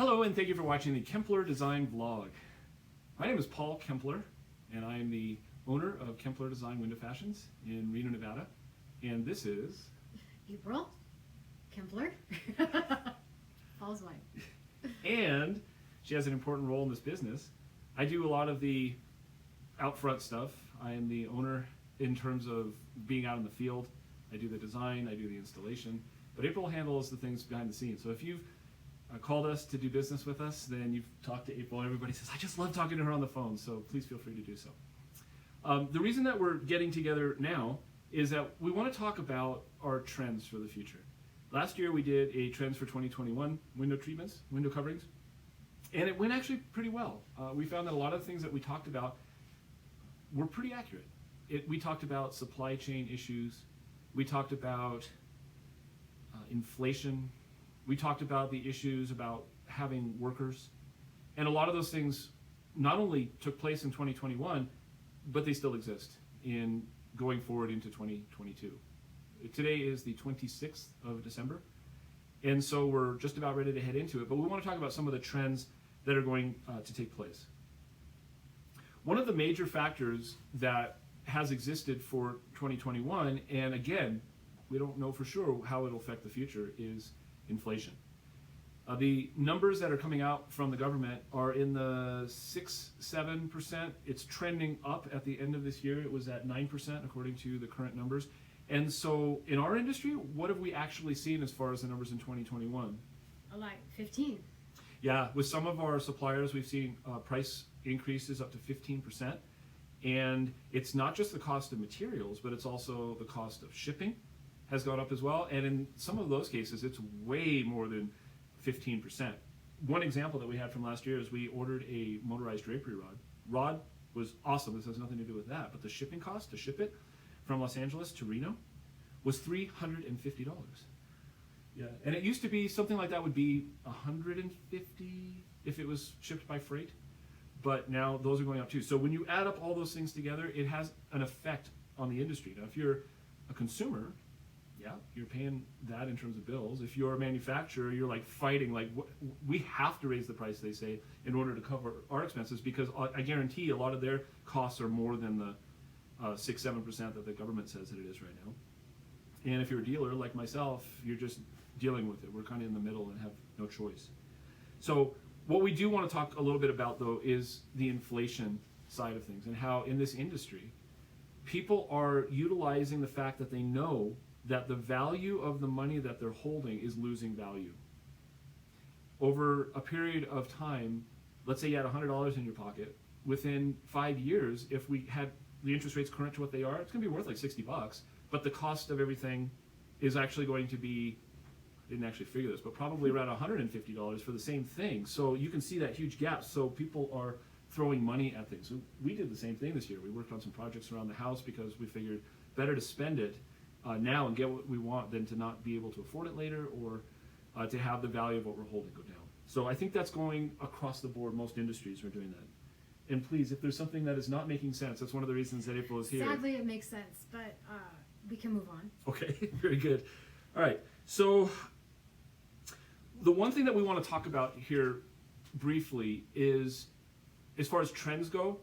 Hello, and thank you for watching the Kempler Design Vlog. My name is Paul Kempler, and I am the owner of Kempler Design Window Fashions in Reno, Nevada. And this is... April Kempler, Paul's wife. And she has an important role in this business. I do a lot of the out front stuff. I am the owner in terms of being out in the field. I do the design, I do the installation, but April handles the things behind the scenes. So if you've called us to do business with us, then you've talked to April. Everybody says, I just love talking to her on the phone, so please feel free to do so. The reason that we're getting together now is that we want to talk about our trends for the future. Last year we did a trends for 2021 window treatments, window coverings, and it went actually pretty well. We found that a lot of the things that we talked about were pretty accurate. We talked about supply chain issues, we talked about inflation, we talked about the issues about having workers, and a lot of those things not only took place in 2021, but they still exist in going forward into 2022. Today is the 26th of December, and so we're just about ready to head into it, but we want to talk about some of the trends that are going to take place. One of the major factors that has existed for 2021, and again, we don't know for sure how it'll affect the future, is inflation. The numbers that are coming out from the government are in the 6-7%. It's trending up at the end of this year. It was at 9% according to the current numbers. And so in our industry, what have we actually seen as far as the numbers in 2021? Like 15. Yeah, with some of our suppliers, we've seen price increases up to 15%. And it's not just the cost of materials, but it's also the cost of shipping has gone up as well. And in some of those cases, it's way more than 15%. One example that we had from last year is we ordered a motorized drapery rod. Rod was awesome. This has nothing to do with that. But the shipping cost to ship it from Los Angeles to Reno was $350. Yeah, and it used to be something like that would be $150 if it was shipped by freight. But now those are going up too. So when you add up all those things together, it has an effect on the industry. Now, if you're a consumer, yeah, you're paying that in terms of bills. If you're a manufacturer, you're like fighting, like we have to raise the price, they say, in order to cover our expenses, because I guarantee a lot of their costs are more than the 6-7% that the government says that it is right now. And if you're a dealer like myself, you're just dealing with it. We're kind of in the middle and have no choice. So what we do want to talk a little bit about, though, is the inflation side of things and how in this industry, people are utilizing the fact that they know that the value of the money that they're holding is losing value. Over a period of time, let's say you had $100 in your pocket, within 5 years, if we had the interest rates current to what they are, it's going to be worth like $60, but the cost of everything is actually going to be, I didn't actually figure this, but probably around $150 for the same thing. So you can see that huge gap. So people are throwing money at things. So we did the same thing this year. We worked on some projects around the house because we figured better to spend it now and get what we want than to not be able to afford it later, or to have the value of what we're holding go down. So I think that's going across the board. Most industries are doing that. And please, if there's something that is not making sense, that's one of the reasons that April is here. Sadly, it makes sense, but we can move on. Okay, very good. All right, so the one thing that we want to talk about here briefly is, as far as trends go,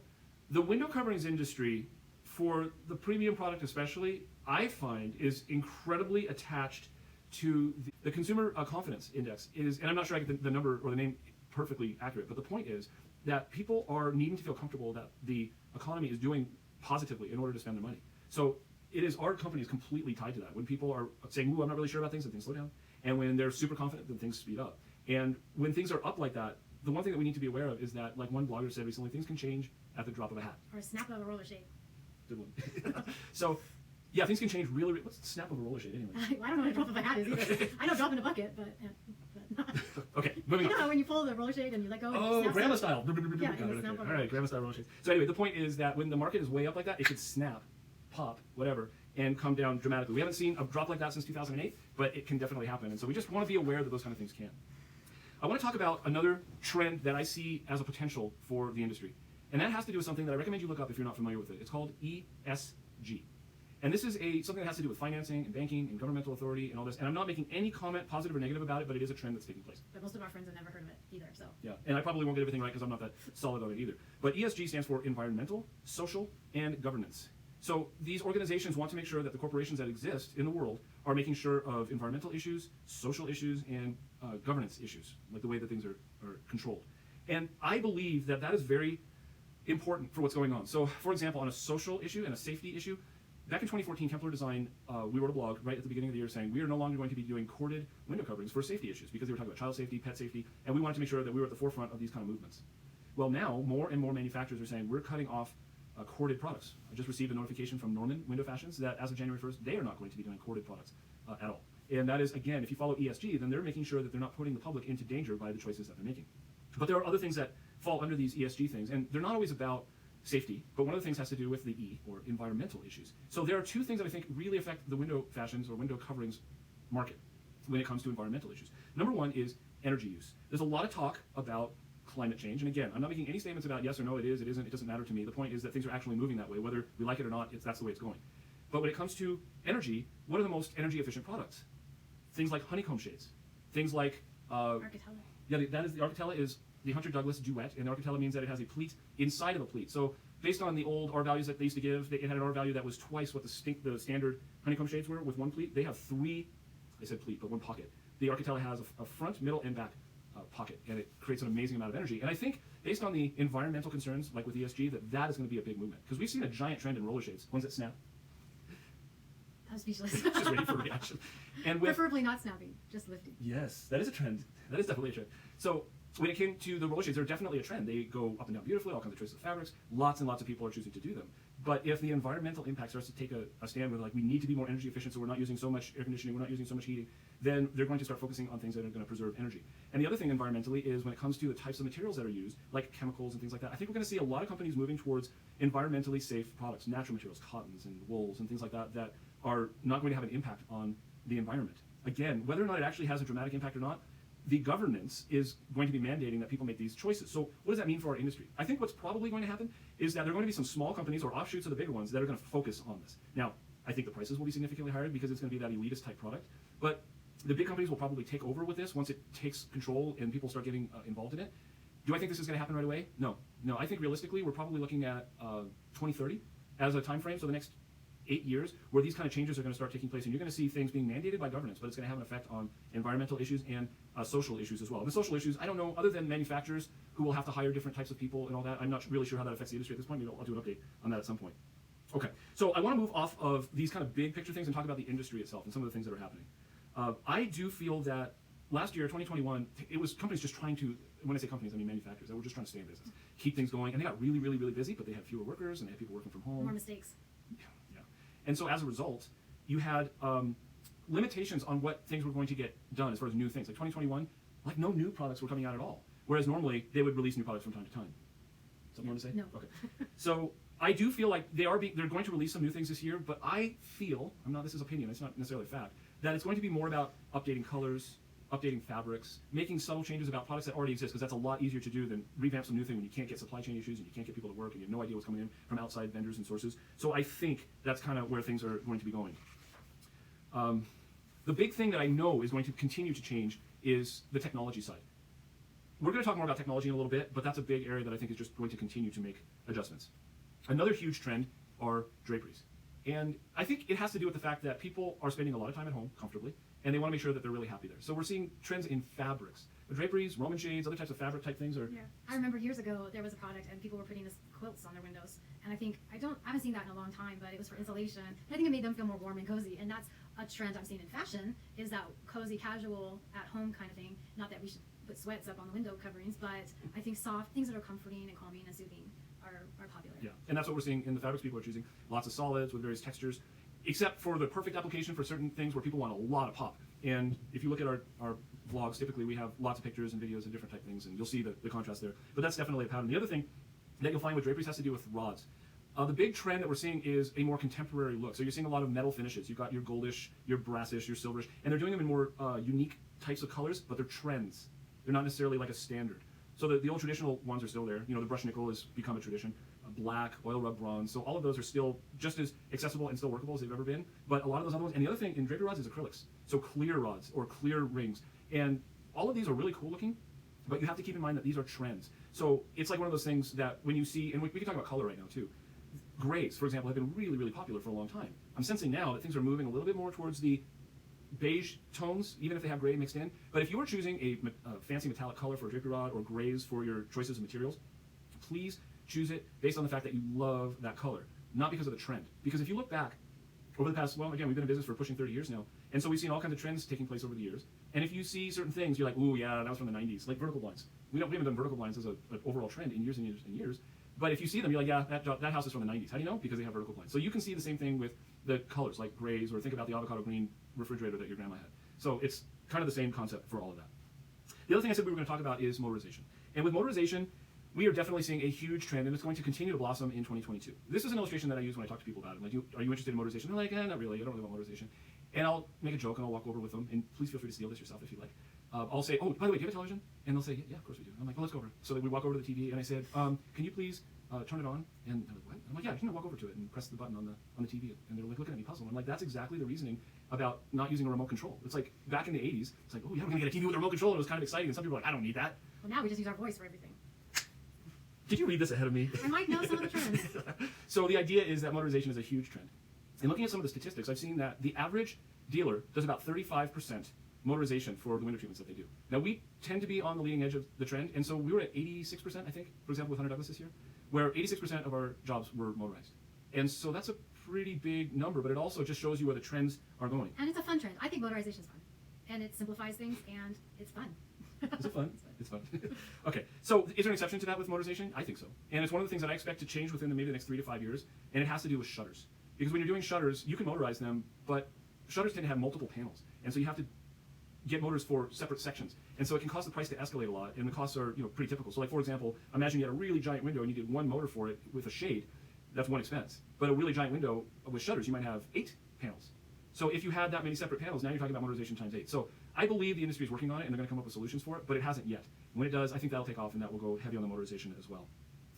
the window coverings industry, for the premium product especially, I find is incredibly attached to the consumer confidence index is, and I'm not sure I get the number or the name perfectly accurate, but the point is that people are needing to feel comfortable that the economy is doing positively in order to spend their money. So it is, our company is completely tied to that. When people are saying, ooh, I'm not really sure about things, then things slow down. And when they're super confident, then things speed up. And when things are up like that, the one thing that we need to be aware of is that, like one blogger said recently, things can change at the drop of a hat. Or a snap of a roller shade. Good one. So, yeah, things can change really. What's the snap of a roller shade anyway? I don't know what a drop of a hat is either. I know drop in a bucket, but not. Okay, moving on. You know how when you pull the roller shade and you let go? Oh, grandma style. Yeah, Okay. All right, grandma style roller shades. So anyway, the point is that when the market is way up like that, it could snap, pop, whatever, and come down dramatically. We haven't seen a drop like that since 2008, but it can definitely happen. And so we just want to be aware that those kind of things can. I want to talk about another trend that I see as a potential for the industry. And that has to do with something that I recommend you look up if you're not familiar with it. It's called ESG. And this is something that has to do with financing and banking and governmental authority and all this. And I'm not making any comment, positive or negative, about it, but it is a trend that's taking place. But most of our friends have never heard of it either, so. Yeah, and I probably won't get everything right because I'm not that solid on it either. But ESG stands for environmental, social, and governance. So these organizations want to make sure that the corporations that exist in the world are making sure of environmental issues, social issues, and governance issues, like the way that things are controlled. And I believe that that is very important for what's going on. So, for example, on a social issue and a safety issue, back in 2014, Templar Design, we wrote a blog right at the beginning of the year saying we are no longer going to be doing corded window coverings for safety issues because they were talking about child safety, pet safety, and we wanted to make sure that we were at the forefront of these kind of movements. Well, now more and more manufacturers are saying we're cutting off corded products. I just received a notification from Norman Window Fashions that as of January 1st, they are not going to be doing corded products at all. And that is, again, if you follow ESG, then they're making sure that they're not putting the public into danger by the choices that they're making. But there are other things that fall under these ESG things, and they're not always about safety, but one of the things has to do with the E, or environmental issues. So there are two things that I think really affect the window fashions or window coverings market when it comes to environmental issues. Number one is energy use. There's a lot of talk about climate change, and again, I'm not making any statements about yes or no, it is, it isn't, it doesn't matter to me. The point is that things are actually moving that way, whether we like it or not, that's the way it's going. But when it comes to energy, what are the most energy efficient products? Things like honeycomb shades, things like Architella. yeah, that is the Architella is the Hunter Douglas duet, and the Architella means that it has a pleat inside of a pleat. So based on the old R values that they used to give, it had an R value that was twice what the standard honeycomb shades were with one pleat. They have three, I said pleat, but one pocket. The Architella has a front, middle, and back pocket, and it creates an amazing amount of energy. And I think based on the environmental concerns, like with ESG, that is going to be a big movement. Because we've seen a giant trend in roller shades, ones that snap. I'm speechless. Just ready for reaction. And with, Preferably not snapping, just lifting. yes, that is a trend. That is definitely a trend. So when it came to the roller shades, they're definitely a trend. They go up and down beautifully, all kinds of choices of fabrics. Lots and lots of people are choosing to do them. But if the environmental impact starts to take a stand with, like, we need to be more energy efficient, so we're not using so much air conditioning, we're not using so much heating, then they're going to start focusing on things that are going to preserve energy. And the other thing environmentally is when it comes to the types of materials that are used, like chemicals and things like that, I think we're going to see a lot of companies moving towards environmentally safe products, natural materials, cottons and wools and things like that, that are not going to have an impact on the environment. Again, whether or not it actually has a dramatic impact or not, the governance is going to be mandating that people make these choices. So what does that mean for our industry? I think what's probably going to happen is that there are going to be some small companies or offshoots of the bigger ones that are going to focus on this. Now, I think the prices will be significantly higher because it's going to be that elitist type product, but the big companies will probably take over with this once it takes control and people start getting involved in it. Do I think this is going to happen right away? No. I think realistically we're probably looking at 2030 as a time frame, so the next 8 years, where these kind of changes are going to start taking place, and you're going to see things being mandated by governments, but it's going to have an effect on environmental issues and social issues as well. And the social issues, I don't know, other than manufacturers who will have to hire different types of people and all that, I'm not really sure how that affects the industry at this point. Maybe I'll do an update on that at some point. Okay, so I want to move off of these kind of big picture things and talk about the industry itself and some of the things that are happening. I do feel that last year, 2021, it was companies just trying to, when I say companies, I mean manufacturers, that were just trying to stay in business, keep things going, and they got really, really, really busy, but they had fewer workers and they had people working from home. More mistakes. Yeah. And so as a result, you had limitations on what things were going to get done as far as new things. Like 2021, like no new products were coming out at all. Whereas normally they would release new products from time to time. Something you want to say? No. Okay. So I do feel like they're going to release some new things this year, but I feel, this is opinion, it's not necessarily a fact, that it's going to be more about updating colors, updating fabrics, making subtle changes about products that already exist, because that's a lot easier to do than revamp some new thing when you can't get supply chain issues and you can't get people to work and you have no idea what's coming in from outside vendors and sources. So I think that's kind of where things are going to be going. The big thing that I know is going to continue to change is the technology side. We're going to talk more about technology in a little bit, but that's a big area that I think is just going to continue to make adjustments. Another huge trend are draperies. And I think it has to do with the fact that people are spending a lot of time at home comfortably, and they want to make sure that they're really happy there. So we're seeing trends in fabrics. Draperies, Roman shades, other types of fabric type things are... Yeah. I remember years ago there was a product and people were putting this quilts on their windows. And I think, I haven't seen that in a long time, but it was for insulation. And I think it made them feel more warm and cozy. And that's a trend I'm seeing in fashion, is that cozy, casual, at home kind of thing. Not that we should put sweats up on the window coverings, but I think soft things that are comforting and calming and soothing are popular. Yeah, and that's what we're seeing in the fabrics people are choosing. Lots of solids with various textures, except for the perfect application for certain things where people want a lot of pop. And if you look at our vlogs, typically we have lots of pictures and videos and different type things, and you'll see the contrast there. But that's definitely a pattern. The other thing that you'll find with draperies has to do with rods. The big trend that we're seeing is a more contemporary look. So you're seeing a lot of metal finishes. You've got your goldish, your brassish, your silverish, and they're doing them in more unique types of colors, but they're trends. They're not necessarily like a standard. So the old traditional ones are still there. You know, the brushed nickel has become a tradition. black, oil rub bronze. So all of those are still just as accessible and still workable as they've ever been. But a lot of those other ones, and the other thing in drapery rods is acrylics. So clear rods or clear rings. And all of these are really cool looking, but you have to keep in mind that these are trends. So it's like one of those things that when you see, and we can talk about color right now too. Grays, for example, have been really, really popular for a long time. I'm sensing now that things are moving a little bit more towards the beige tones, even if they have gray mixed in. But if you are choosing a fancy metallic color for a drapery rod or grays for your choices of materials, please choose it based on the fact that you love that color, not because of the trend. Because if you look back over the past, well, again, we've been in business for pushing 30 years now, and so we've seen all kinds of trends taking place over the years. And if you see certain things, you're like, ooh, yeah, that was from the 90s, like vertical blinds. We haven't done vertical blinds as an overall trend in years and years and years. But if you see them, you're like, yeah, that house is from the 90s. How do you know? Because they have vertical blinds. So you can see the same thing with the colors, like grays, or think about the avocado green refrigerator that your grandma had. So it's kind of the same concept for all of that. The other thing I said we were going to talk about is motorization. And with motorization, we are definitely seeing a huge trend, and it's going to continue to blossom in 2022. This is an illustration that I use when I talk to people about it. I'm like, are you interested in motorization? They're like, not really. I don't really want motorization. And I'll make a joke, and I'll walk over with them, and please feel free to steal this yourself if you like. I'll say, oh, by the way, do you have a television? And they'll say, yeah, of course we do. I'm like, well, let's go over. So we walk over to the TV, and I said, can you please turn it on? And they're like, what? I'm like, yeah, walk over to it and press the button on the TV. And they're like looking at me puzzled. I'm like, that's exactly the reasoning about not using a remote control. It's like back in the 80s, it's like, oh yeah, we're gonna get a TV with a remote control, and it was kind of exciting. And some people are like, I don't need that. Well, now we just use our voice for everything. Did you read this ahead of me? I might know some of the trends. So the idea is that motorization is a huge trend. And looking at some of the statistics, I've seen that the average dealer does about 35% motorization for the window treatments that they do. Now we tend to be on the leading edge of the trend, and so we were at 86%, I think, for example, with Hunter Douglas this year, where 86% of our jobs were motorized. And so that's a pretty big number, but it also just shows you where the trends are going. And it's a fun trend. I think motorization is fun. And it simplifies things, and it's fun. Is it fun? It's fun. Okay, so is there an exception to that with motorization? I think so. And it's one of the things that I expect to change within maybe the next 3 to 5 years, and it has to do with shutters. Because when you're doing shutters, you can motorize them, but shutters tend to have multiple panels, and so you have to get motors for separate sections. And so it can cause the price to escalate a lot, and the costs are pretty typical. So like, for example, imagine you had a really giant window and you did one motor for it with a shade. That's one expense. But a really giant window with shutters, you might have 8 panels. So if you had that many separate panels, now you're talking about motorization times 8. So I believe the industry is working on it, and they're going to come up with solutions for it, but it hasn't yet. When it does, I think that'll take off, and that will go heavy on the motorization as well.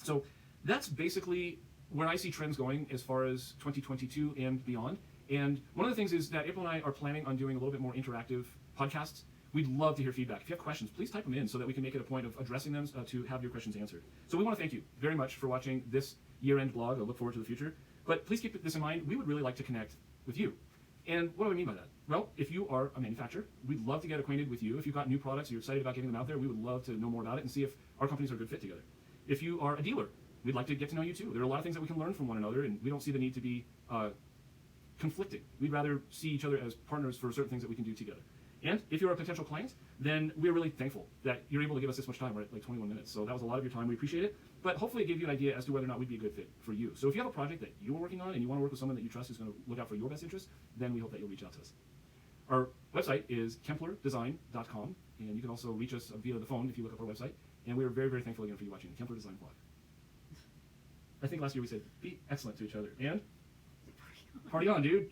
So that's basically where I see trends going as far as 2022 and beyond. And one of the things is that April and I are planning on doing a little bit more interactive podcasts. We'd love to hear feedback. If you have questions, please type them in so that we can make it a point of addressing them to have your questions answered. So we want to thank you very much for watching this year-end blog. I look forward to the future. But please keep this in mind. We would really like to connect with you. And what do I mean by that? Well, if you are a manufacturer, we'd love to get acquainted with you. If you've got new products, you're excited about getting them out there, we would love to know more about it and see if our companies are a good fit together. If you are a dealer, we'd like to get to know you too. There are a lot of things that we can learn from one another, and we don't see the need to be conflicting. We'd rather see each other as partners for certain things that we can do together. And if you're a potential client, then we're really thankful that you're able to give us this much time. We're at like 21 minutes, so that was a lot of your time. We appreciate it. But hopefully it gave you an idea as to whether or not we'd be a good fit for you. So if you have a project that you're working on and you want to work with someone that you trust who's going to look out for your best interest, then we hope that you'll reach out to us. Our website is kemplerdesign.com, and you can also reach us via the phone if you look up our website. And we are very, very thankful again for you watching the Kempler Design Vlog. I think last year we said, be excellent to each other. And party on, dude.